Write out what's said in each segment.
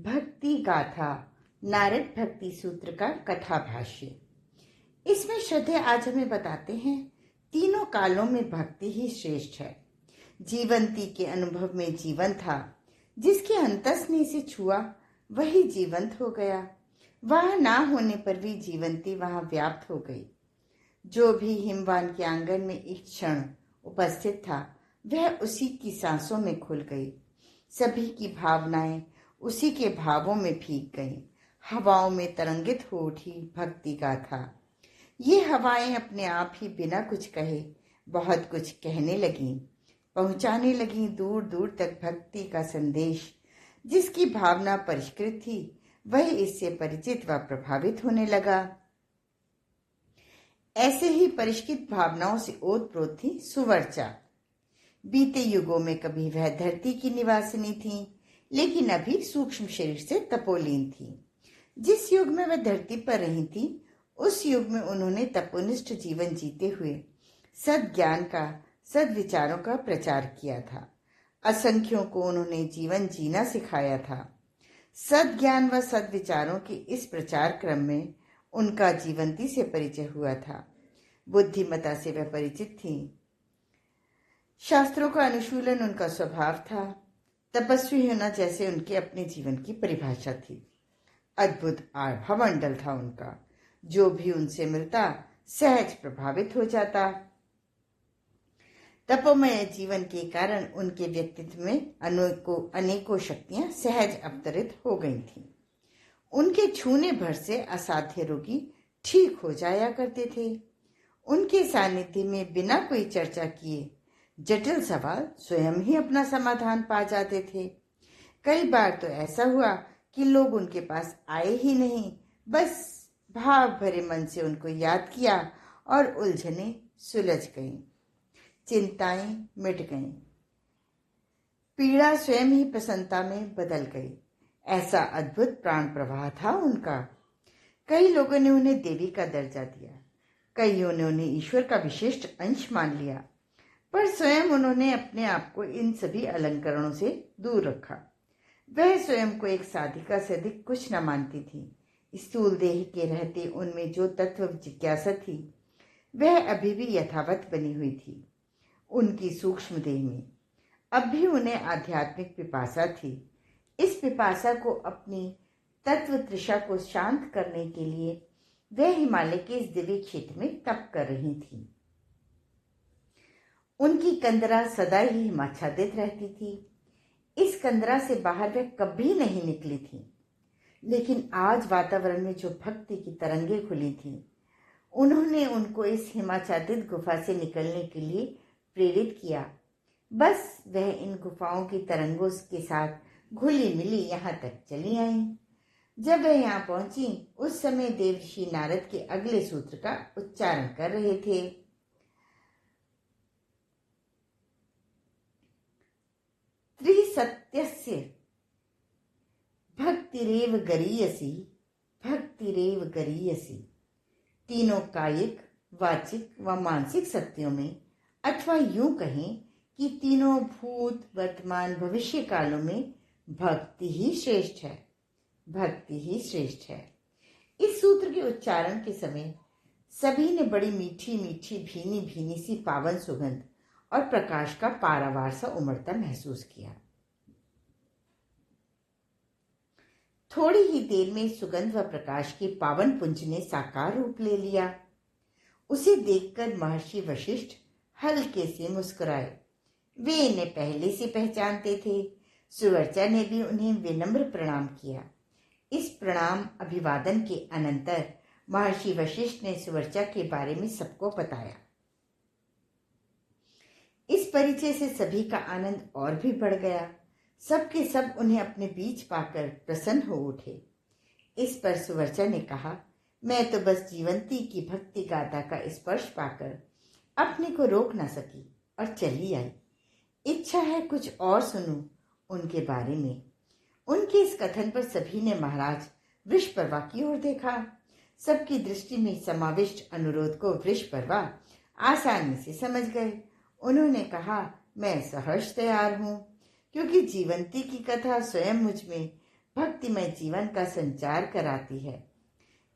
भक्ति गाथा नारद भक्ति सूत्र का कथा भाष्य। इसमें श्रद्धे आज हमें बताते हैं तीनों कालों में भक्ति ही श्रेष्ठ है। जीवंती के अनुभव में जीवन था, जिसके अंतस्नेह से छुआ वही जीवंत हो गया। वह ना होने पर भी जीवंती वहां व्याप्त हो गई। जो भी हिमवान के आंगन में एक क्षण उपस्थित था, वह उसी की सांसों में खुल गई। सभी की भावनाएं उसी के भावों में भीग गईं। हवाओं में तरंगित हो उठी भक्ति गाथा। ये हवाएं अपने आप ही बिना कुछ कहे बहुत कुछ कहने लगीं, पहुंचाने लगीं दूर दूर तक भक्ति का संदेश। जिसकी भावना परिष्कृत थी, वह इससे परिचित व प्रभावित होने लगा। ऐसे ही परिष्कृत भावनाओं से ओतप्रोत थी सुवर्चा। बीते युगों में कभी वह धरती की निवासिनी थी, लेकिन अभी सूक्ष्म शरीर से तपोलीन थी। जिस युग में वह धरती पर रही थी, उस युग में उन्होंने तपोनिष्ठ जीवन जीते हुए सद्ज्ञान का, सद्विचारों का प्रचार किया था। असंख्यों को उन्होंने जीवन जीना सिखाया था। सद्ज्ञान व सद्विचारों के इस प्रचार क्रम में उनका जीवंती से परिचय हुआ था। बुद्धिमता से वह परिचित थी। शास्त्रों का अनुशीलन उनका स्वभाव था। तपस्वी होना जैसे उनके अपने जीवन की परिभाषा थी। अद्भुत आभामंडल था उनका। जो भी उनसे मिलता सहज प्रभावित हो जाता। तपोमय जीवन के कारण उनके व्यक्तित्व में अनेकों शक्तियां सहज अवतरित हो गई थीं। उनके छूने भर से असाध्य रोगी ठीक हो जाया करते थे। उनके सानिध्य में बिना कोई चर्चा किए जटिल सवाल स्वयं ही अपना समाधान पा जाते थे। कई बार तो ऐसा हुआ कि लोग उनके पास आए ही नहीं, बस भाव भरे मन से उनको याद किया और उलझने सुलझ गईं, चिंताएं मिट गईं, पीड़ा स्वयं ही प्रसन्नता में बदल गई। ऐसा अद्भुत प्राण प्रवाह था उनका। कई लोगों ने उन्हें देवी का दर्जा दिया, कईयों ने उन्हें ईश्वर का विशिष्ट अंश मान लिया, पर स्वयं उन्होंने अपने आप को इन सभी अलंकरणों से दूर रखा। वह स्वयं को एक साधिका से अधिक कुछ न मानती थी। स्थूल देह के रहते उनमें जो तत्व जिज्ञासा थी, वह अभी भी यथावत बनी हुई थी। उनकी सूक्ष्म देह में अब भी उन्हें आध्यात्मिक पिपासा थी। इस पिपासा को, अपनी तत्व तृषा को शांत करने के लिए वह हिमालय के इस दिव्य क्षेत्र में तप कर रही थी। उनकी कंदरा सदा ही हिमाच्छादित रहती थी। इस कंदरा से बाहर वह कभी नहीं निकली थी। लेकिन आज वातावरण में जो भक्ति की तरंगें खुली थीं, उन्होंने उनको इस हिमाच्छादित गुफा से निकलने के लिए प्रेरित किया। बस वह इन गुफाओं की तरंगों के साथ घुली मिली यहाँ तक चली आई। जब वह यहाँ पहुंची, उस समय देवर्षि नारद के अगले सूत्र का उच्चारण कर रहे थे। त्रिसत्यस्य भक्तिरेव गरीयसी, भक्तिरेव गरीयसी। तीनों कायिक, वाचिक व मानसिक सत्यों में, अथवा यूं कहें कि तीनों भूत, वर्तमान, भविष्य कालों में भक्ति ही श्रेष्ठ है। भक्ति ही श्रेष्ठ है। इस सूत्र के उच्चारण के समय सभी ने बड़ी मीठी मीठी भीनी भीनी सी पावन सुगंध और प्रकाश का पारावार सा उमड़ता महसूस किया। थोड़ी ही देर में सुगंध व प्रकाश के पावन पुंज ने साकार रूप ले लिया। उसे देखकर महर्षि वशिष्ठ हल्के से मुस्कुराए। वे इन्हें पहले से पहचानते थे। सुवर्चा ने भी उन्हें विनम्र प्रणाम किया। इस प्रणाम अभिवादन के अनंतर महर्षि वशिष्ठ ने सुवर्चा के बारे में सबको बताया। इस परिचय से सभी का आनंद और भी बढ़ गया। सबके सब उन्हें अपने बीच पाकर प्रसन्न हो उठे। इस पर सुवर्चा ने कहा, मैं तो बस जीवंती की भक्ति गाथा का स्पर्श पाकर अपने को रोक न सकी और चली आई। इच्छा है कुछ और सुनूं उनके बारे में। उनके इस कथन पर सभी ने महाराज वृषपर्वा की ओर देखा। सबकी दृष्टि में समाविष्ट अनुरोध को वृषपर्वा आसानी से समझ गए। उन्होंने कहा, मैं सहर्ष तैयार हूं, क्योंकि जीवंती की कथा स्वयं मुझ में भक्तिमय जीवन का संचार कराती है।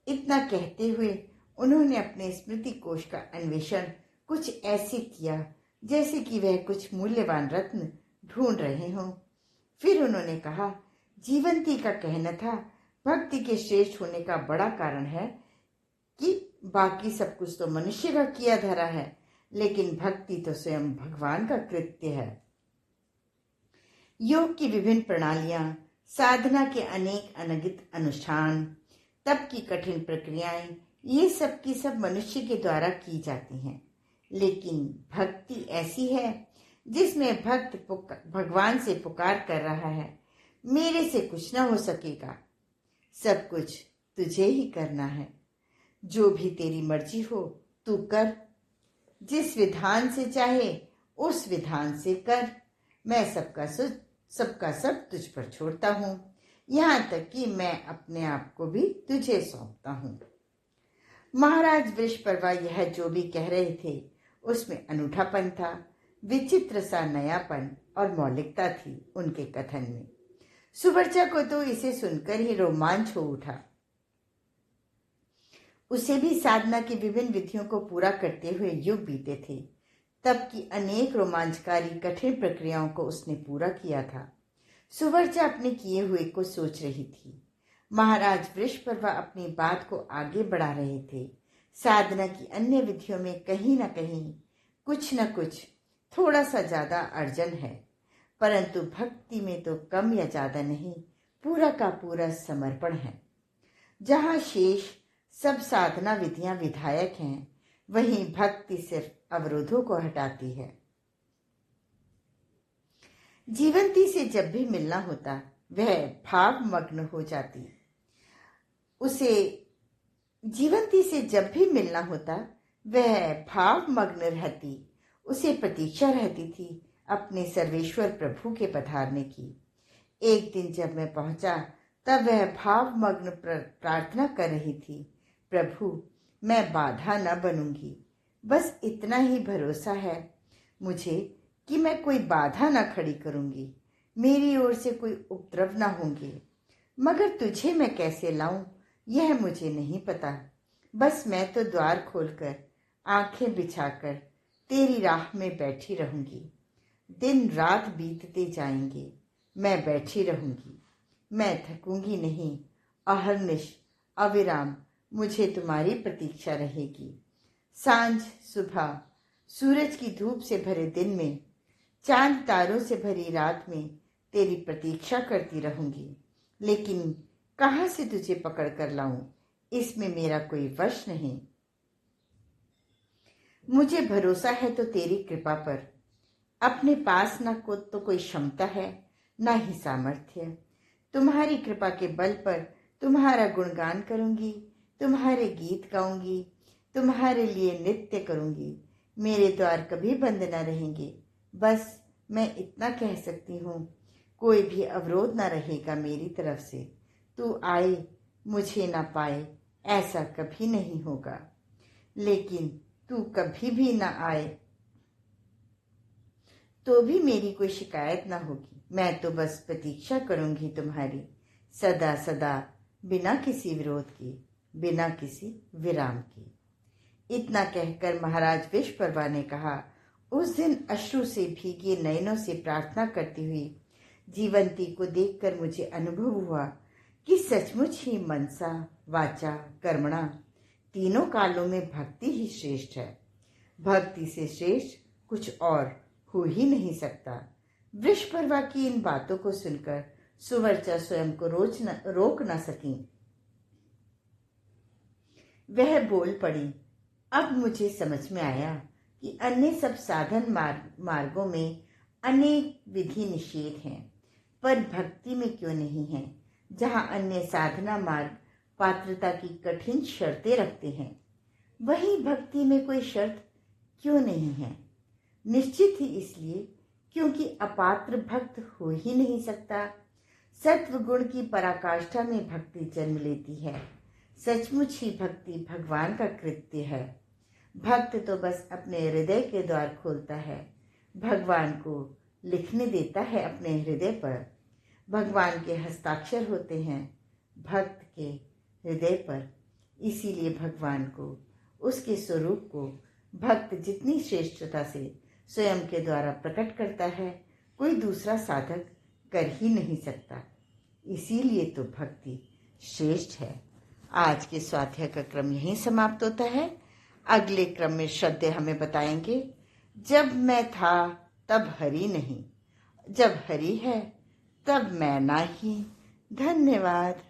इतना कहते हुए उन्होंने अपने स्मृति कोश का अन्वेषण कुछ ऐसे किया जैसे कि वह कुछ मूल्यवान रत्न ढूंढ रहे हों। फिर उन्होंने कहा, जीवंती का कहना था, भक्ति के श्रेष्ठ होने का बड़ा कारण है कि बाकी सब कुछ तो मनुष्य का किया धरा है, लेकिन भक्ति तो स्वयं भगवान का कृत्य है। योग की विभिन्न प्रणालियां, साधना के अनेक अनगित अनुष्ठान, तप की कठिन प्रक्रियाएं, ये सब की सब मनुष्य के द्वारा की जाती हैं। लेकिन भक्ति ऐसी है जिसमें भक्त भगवान से पुकार कर रहा है, मेरे से कुछ ना हो सकेगा, सब कुछ तुझे ही करना है, जो भी तेरी मर्जी हो तू कर, जिस विधान से चाहे उस विधान से कर, मैं सबका सब तुझ पर छोड़ता हूँ, यहाँ तक कि मैं अपने आप को भी तुझे सौंपता हूँ। महाराज वृषपर्वा यह जो भी कह रहे थे उसमें अनूठापन था, विचित्र सा नयापन और मौलिकता थी उनके कथन में। सुवर्चा को तो इसे सुनकर ही रोमांच हो उठा। उसे भी साधना की विभिन्न विधियों को पूरा करते हुए युग बीते थे। तब की अनेक रोमांचकारी कठिन प्रक्रियाओं को उसने पूरा किया था। सुवर्चा अपने किए हुए को सोच रही थी। महाराज वृषपर्वा अपनी बात को आगे बढ़ा रहे थे। साधना की अन्य विधियों में कहीं न कहीं कुछ न कुछ थोड़ा सा ज्यादा अर्जन है, परंतु भक्ति में तो कम या ज्यादा नहीं, पूरा का पूरा समर्पण है। जहाँ शेष सब साधना विधियां विधायक हैं, वहीं भक्ति सिर्फ अवरोधों को हटाती है। जीवंती से जब भी मिलना होता वह भावमग्न हो जाती। उसे जीवंती से जब भी मिलना होता वह भावमग्न रहती। उसे प्रतीक्षा रहती थी अपने सर्वेश्वर प्रभु के पधारने की। एक दिन जब मैं पहुंचा तब वह भावमग्न प्रार्थना कर रही थी, प्रभु मैं बाधा न बनूंगी, बस इतना ही भरोसा है मुझे कि मैं कोई बाधा न खड़ी करूंगी, मेरी ओर से कोई उपद्रव न होंगे, मगर तुझे मैं कैसे लाऊं यह मुझे नहीं पता। बस मैं तो द्वार खोलकर आंखें बिछाकर तेरी राह में बैठी रहूंगी। दिन रात बीतते जाएंगे, मैं बैठी रहूंगी, मैं थकूंगी नहीं। अहर्निश अविराम मुझे तुम्हारी प्रतीक्षा रहेगी। सांझ सुबह सूरज की धूप से भरे दिन में, चांद तारों से भरी रात में तेरी प्रतीक्षा करती रहूंगी। लेकिन कहाँ से तुझे पकड़ कर लाऊं, इसमें मेरा कोई वश नहीं। मुझे भरोसा है तो तेरी कृपा पर। अपने पास न को तो कोई क्षमता है न ही सामर्थ्य। तुम्हारी कृपा के बल पर तुम्हारा गुणगान करूंगी, तुम्हारे गीत गाऊंगी, तुम्हारे लिए नृत्य करूंगी। मेरे द्वार कभी बंद न रहेंगे। बस मैं इतना कह सकती हूँ, कोई भी अवरोध न रहेगा मेरी तरफ से। तू आए मुझे ना पाए ऐसा कभी नहीं होगा, लेकिन तू कभी भी ना आए तो भी मेरी कोई शिकायत ना होगी। मैं तो बस प्रतीक्षा करूंगी तुम्हारी, सदा सदा, बिना किसी विरोध के, बिना किसी विराम के। इतना कहकर महाराज वृषपर्वा ने कहा, उस दिन अश्रु से भीगे नयनों से प्रार्थना करती हुई जीवंती को देखकर मुझे अनुभव हुआ कि सचमुच ही मनसा वाचा कर्मणा तीनों कालों में भक्ति ही श्रेष्ठ है। भक्ति से श्रेष्ठ कुछ और हो ही नहीं सकता। वृषपर्वा की इन बातों को सुनकर सुवर्चा स्वयं को रोक न सकी। वह बोल पड़ी, अब मुझे समझ में आया कि अन्य सब साधन मार्गों में अनेक विधि निषेध हैं, पर भक्ति में क्यों नहीं है। जहाँ अन्य साधना मार्ग पात्रता की कठिन शर्तें रखते हैं, वहीं भक्ति में कोई शर्त क्यों नहीं है। निश्चित ही इसलिए क्योंकि अपात्र भक्त हो ही नहीं सकता। सत्व गुण की पराकाष्ठा में भक्ति जन्म लेती है। सचमुच ही भक्ति भगवान का कृत्य है। भक्त तो बस अपने हृदय के द्वार खोलता है, भगवान को लिखने देता है अपने हृदय पर। भगवान के हस्ताक्षर होते हैं भक्त के हृदय पर। इसीलिए भगवान को, उसके स्वरूप को भक्त जितनी श्रेष्ठता से स्वयं के द्वारा प्रकट करता है, कोई दूसरा साधक कर ही नहीं सकता। इसीलिए तो भक्ति श्रेष्ठ है। आज के स्वाध्याय का क्रम यहीं समाप्त होता है। अगले क्रम में श्रद्धेय हमें बताएंगे, जब मैं था तब हरि नहीं, जब हरि है तब मैं नाही। धन्यवाद।